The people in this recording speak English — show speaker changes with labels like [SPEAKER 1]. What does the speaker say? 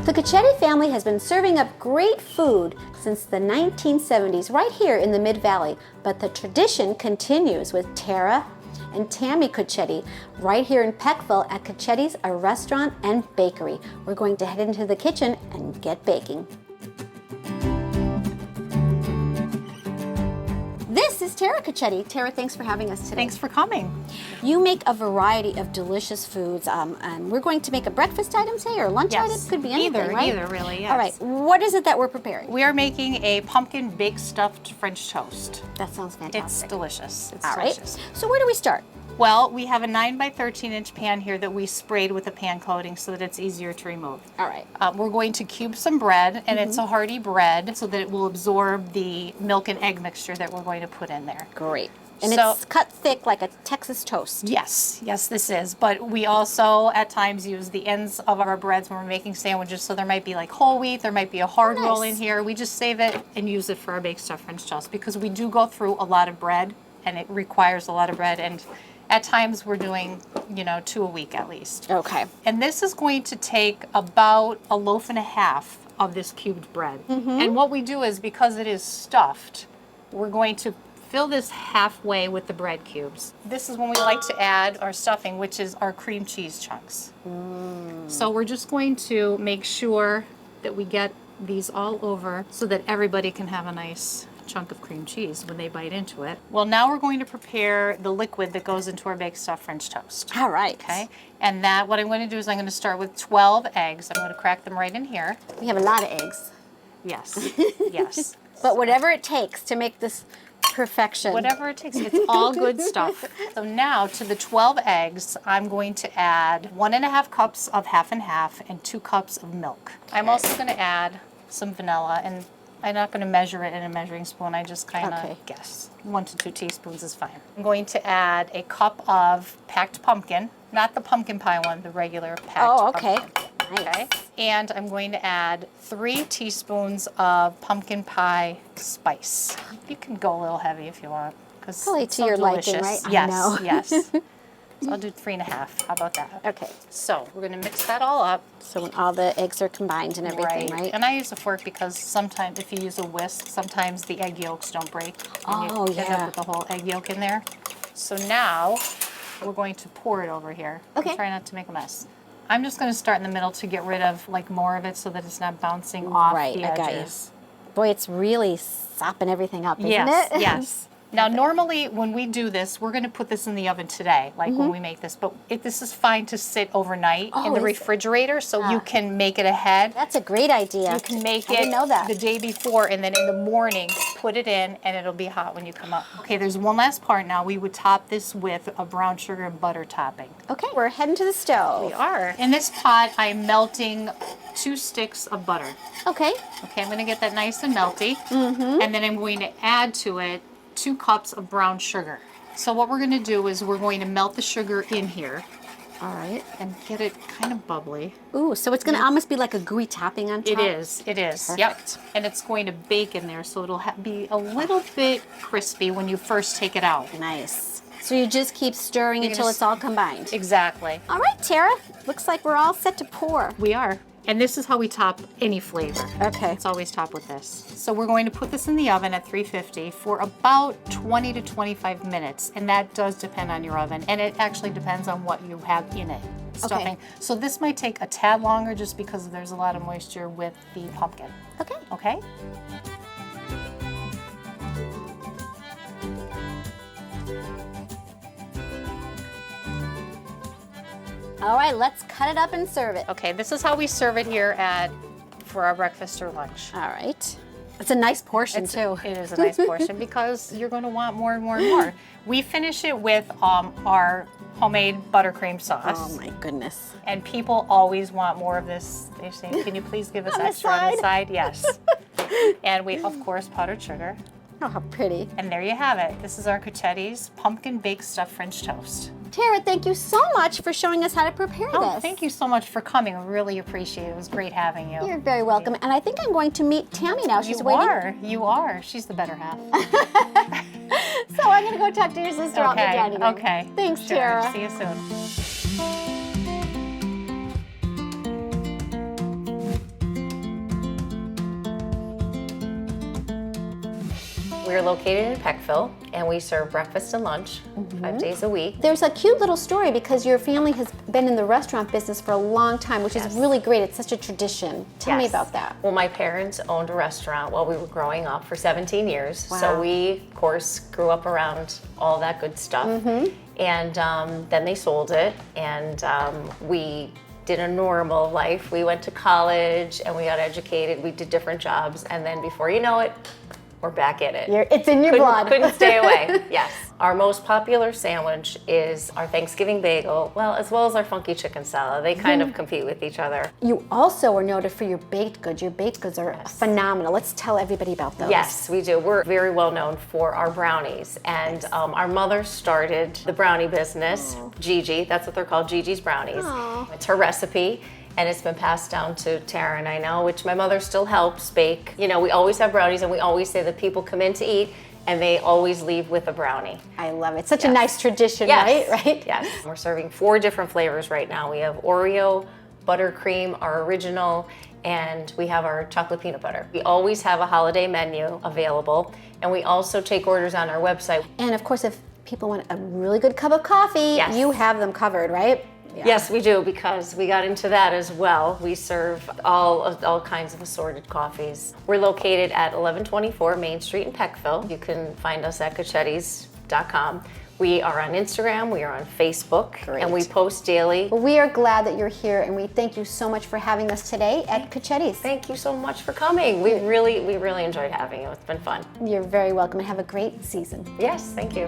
[SPEAKER 1] The Cacchetti family has been serving up great food since the 1970s right here in the Mid-Valley, but the tradition continues with Tara and Tammy Cacchetti right here in Peckville at Cacchetti's, a restaurant and bakery. We're going to head into the kitchen and get baking. This is Tara Cacchetti. Tara, thanks for having us today.
[SPEAKER 2] Thanks for coming.
[SPEAKER 1] You make a variety of delicious foods, and we're going to make a breakfast item today or lunch item? Could be anything, right?
[SPEAKER 2] Either really, yes.
[SPEAKER 1] All right, what is it that we're preparing?
[SPEAKER 2] We are making a pumpkin baked stuffed French toast.
[SPEAKER 1] That sounds fantastic.
[SPEAKER 2] It's delicious. It's
[SPEAKER 1] All right,
[SPEAKER 2] delicious.
[SPEAKER 1] so where do we start?
[SPEAKER 2] Well, we have a 9 by 13 inch pan here that we sprayed with a pan coating so that it's easier to remove.
[SPEAKER 1] All right.
[SPEAKER 2] We're going to cube some bread, and it's a hearty bread so that it will absorb the milk and egg mixture that we're going to put in there.
[SPEAKER 1] Great. And
[SPEAKER 2] So-
[SPEAKER 1] it's cut thick like a Texas toast.
[SPEAKER 2] Yes, this is. But we also at times use the ends of our breads when we're making sandwiches. So there might be like whole wheat, there might be a hard roll in
[SPEAKER 1] Nice.
[SPEAKER 2] here. We just save it and use it for our baked stuffed French toast because we do go through a lot of bread and it requires a lot of bread. And at times we're doing, 2 a week at least.
[SPEAKER 1] Okay.
[SPEAKER 2] And this is going to take about a loaf and a half of this cubed bread. And what we do is because it is stuffed, we're going to fill this halfway with the bread cubes. This is when we like to add our stuffing, which is our cream cheese chunks. So we're just going to make sure that we get these all over so that everybody can have a nice chunk of cream cheese when they bite into it. Well, now we're going to prepare the liquid that goes into our baked stuffed French toast.
[SPEAKER 1] All right.
[SPEAKER 2] Okay, and that what I'm going to do is I'm going to start with 12 eggs. I'm going to crack them right in here.
[SPEAKER 1] We have a lot of eggs,
[SPEAKER 2] Yes, yes.
[SPEAKER 1] but whatever it takes to make this perfection.
[SPEAKER 2] Whatever it takes, it's all good stuff. So now to the 12 eggs, I'm going to add 1.5 cups of half and half and 2 cups of milk. I'm also going to add some vanilla, and I'm not going to measure it in a measuring spoon. I just kind of
[SPEAKER 1] Okay.
[SPEAKER 2] guess. 1 to 2 teaspoons is fine. I'm going to add a cup of packed pumpkin, not the pumpkin pie one, the regular packed
[SPEAKER 1] Oh, okay.
[SPEAKER 2] pumpkin.
[SPEAKER 1] Nice.
[SPEAKER 2] Okay. And I'm going to add 3 teaspoons of pumpkin pie spice. You can go a little heavy if you want, because
[SPEAKER 1] Probably
[SPEAKER 2] it's
[SPEAKER 1] to
[SPEAKER 2] so
[SPEAKER 1] your
[SPEAKER 2] delicious.
[SPEAKER 1] liking, right? I
[SPEAKER 2] Yes,
[SPEAKER 1] know.
[SPEAKER 2] yes. So I'll do 3.5. How about that?
[SPEAKER 1] Okay.
[SPEAKER 2] So we're going to mix that all up.
[SPEAKER 1] So when all the eggs are combined and everything, right?
[SPEAKER 2] And I use a fork because sometimes if you use a whisk, sometimes the egg yolks don't break. And
[SPEAKER 1] Oh,
[SPEAKER 2] you end
[SPEAKER 1] yeah.
[SPEAKER 2] up with the whole egg yolk in there. So now we're going to pour it over here.
[SPEAKER 1] Okay.
[SPEAKER 2] Try not to make a mess. I'm just going to start in the middle to get rid of like more of it so that it's not bouncing off
[SPEAKER 1] Right,
[SPEAKER 2] the
[SPEAKER 1] I got you.
[SPEAKER 2] edges.
[SPEAKER 1] Boy, it's really sopping everything up, isn't
[SPEAKER 2] Yes,
[SPEAKER 1] it?
[SPEAKER 2] yes. Now, normally when we do this, we're going to put this in the oven today, like when we make this. But this is fine to sit overnight
[SPEAKER 1] Oh,
[SPEAKER 2] in the
[SPEAKER 1] is it?
[SPEAKER 2] refrigerator, so you
[SPEAKER 1] Ah.
[SPEAKER 2] can make it ahead.
[SPEAKER 1] That's a great idea.
[SPEAKER 2] You can make
[SPEAKER 1] I
[SPEAKER 2] it
[SPEAKER 1] didn't know that.
[SPEAKER 2] the day before, and then in the morning, put it in, and it'll be hot when you come up. Okay, there's one last part now. We would top this with a brown sugar and butter topping.
[SPEAKER 1] Okay, we're heading to the stove.
[SPEAKER 2] We are. In this pot, I'm melting 2 sticks of butter.
[SPEAKER 1] Okay.
[SPEAKER 2] Okay, I'm going to get that nice and melty, and then I'm going to add to it 2 cups of brown sugar. So what we're going to do is we're going to melt the sugar in here
[SPEAKER 1] All right.
[SPEAKER 2] and get it kind of bubbly.
[SPEAKER 1] Ooh, so it's going to almost be like a gooey topping on top?
[SPEAKER 2] It is, it is. Yep. And it's going to bake in there, so it'll be a little bit crispy when you first take it out.
[SPEAKER 1] Nice. So you just keep stirring
[SPEAKER 2] You're
[SPEAKER 1] until
[SPEAKER 2] gonna
[SPEAKER 1] it's all combined.
[SPEAKER 2] Exactly.
[SPEAKER 1] All right, Tara. Looks like we're all set to pour.
[SPEAKER 2] We are. And this is how we top any flavor.
[SPEAKER 1] Okay.
[SPEAKER 2] It's always topped with this. So we're going to put this in the oven at 350 for about 20 to 25 minutes. And that does depend on your oven. And it actually depends on what you have in it. Stuffing. So this might take a tad longer just because there's a lot of moisture with the pumpkin.
[SPEAKER 1] Okay.
[SPEAKER 2] Okay?
[SPEAKER 1] All right, let's cut it up and serve it.
[SPEAKER 2] Okay, this is how we serve it here for our breakfast or lunch.
[SPEAKER 1] All right. It's a nice portion, too.
[SPEAKER 2] It is a nice portion because you're going to want more and more and more. We finish it with our homemade buttercream sauce.
[SPEAKER 1] Oh, my goodness.
[SPEAKER 2] And people always want more of this. They say, can you please give us
[SPEAKER 1] On the
[SPEAKER 2] extra on the
[SPEAKER 1] side?
[SPEAKER 2] side? Yes. And we, of course, powdered sugar.
[SPEAKER 1] Oh, how pretty.
[SPEAKER 2] And there you have it. This is our Cacchetti's pumpkin baked stuffed French toast.
[SPEAKER 1] Tara, thank you so much for showing us how to prepare
[SPEAKER 2] Oh,
[SPEAKER 1] this.
[SPEAKER 2] thank you so much for coming. I really appreciate it. It was great having you.
[SPEAKER 1] You're very welcome. And I think I'm going to meet Tammy now. She's
[SPEAKER 2] You
[SPEAKER 1] waiting.
[SPEAKER 2] are. You are. She's the better half.
[SPEAKER 1] So I'm going to go talk to your sister out in the dining room.
[SPEAKER 2] Okay.
[SPEAKER 1] Thanks,
[SPEAKER 2] Sure.
[SPEAKER 1] Tara.
[SPEAKER 2] See you soon.
[SPEAKER 3] We're located in Peckville, and we serve breakfast and lunch 5 days a week.
[SPEAKER 1] There's a cute little story because your family has been in the restaurant business for a long time, which is really great. It's such a tradition. Tell me
[SPEAKER 3] Yes.
[SPEAKER 1] about that.
[SPEAKER 3] Well, my parents owned a restaurant while we were growing up for 17 years.
[SPEAKER 1] Wow.
[SPEAKER 3] So we, of course, grew up around all that good stuff. And then they sold it, and we did a normal life. We went to college and we got educated. We did different jobs, and then before you know it, we're back at it.
[SPEAKER 1] It's in your blood.
[SPEAKER 3] Couldn't stay away. Yes. Our most popular sandwich is our Thanksgiving bagel, as well as our funky chicken salad. They kind of compete with each other.
[SPEAKER 1] You also are noted for your baked goods. Your baked goods are phenomenal. Let's tell everybody about those.
[SPEAKER 3] Yes, we do. We're very well known for our brownies. And our mother started the brownie business, Gigi. That's what they're called, Gigi's Brownies. It's her recipe. And it's been passed down to Tara and I now, which my mother still helps bake. You know, we always have brownies, and we always say that people come in to eat and they always leave with a brownie.
[SPEAKER 1] I love it. Such a nice tradition,
[SPEAKER 3] Yes.
[SPEAKER 1] right?
[SPEAKER 3] Yes. We're serving 4 different flavors right now. We have Oreo, buttercream, our original, and we have our chocolate peanut butter. We always have a holiday menu available, and we also take orders on our website.
[SPEAKER 1] And of course, if people want a really good cup of coffee,
[SPEAKER 3] Yes.
[SPEAKER 1] you have them covered, right? Yeah.
[SPEAKER 3] Yes, we do, because we got into that as well. We serve all kinds of assorted coffees. We're located at 1124 Main Street in Peckville. You can find us at cachettis.com. We are on Instagram, we are on Facebook, and we post daily.
[SPEAKER 1] Well, we are glad that you're here, and we thank you so much for having us today at Cachettis.
[SPEAKER 3] Thank you so much for coming. We really enjoyed having you. It's been fun.
[SPEAKER 1] You're very welcome, and have a great season.
[SPEAKER 3] Yes, thank you.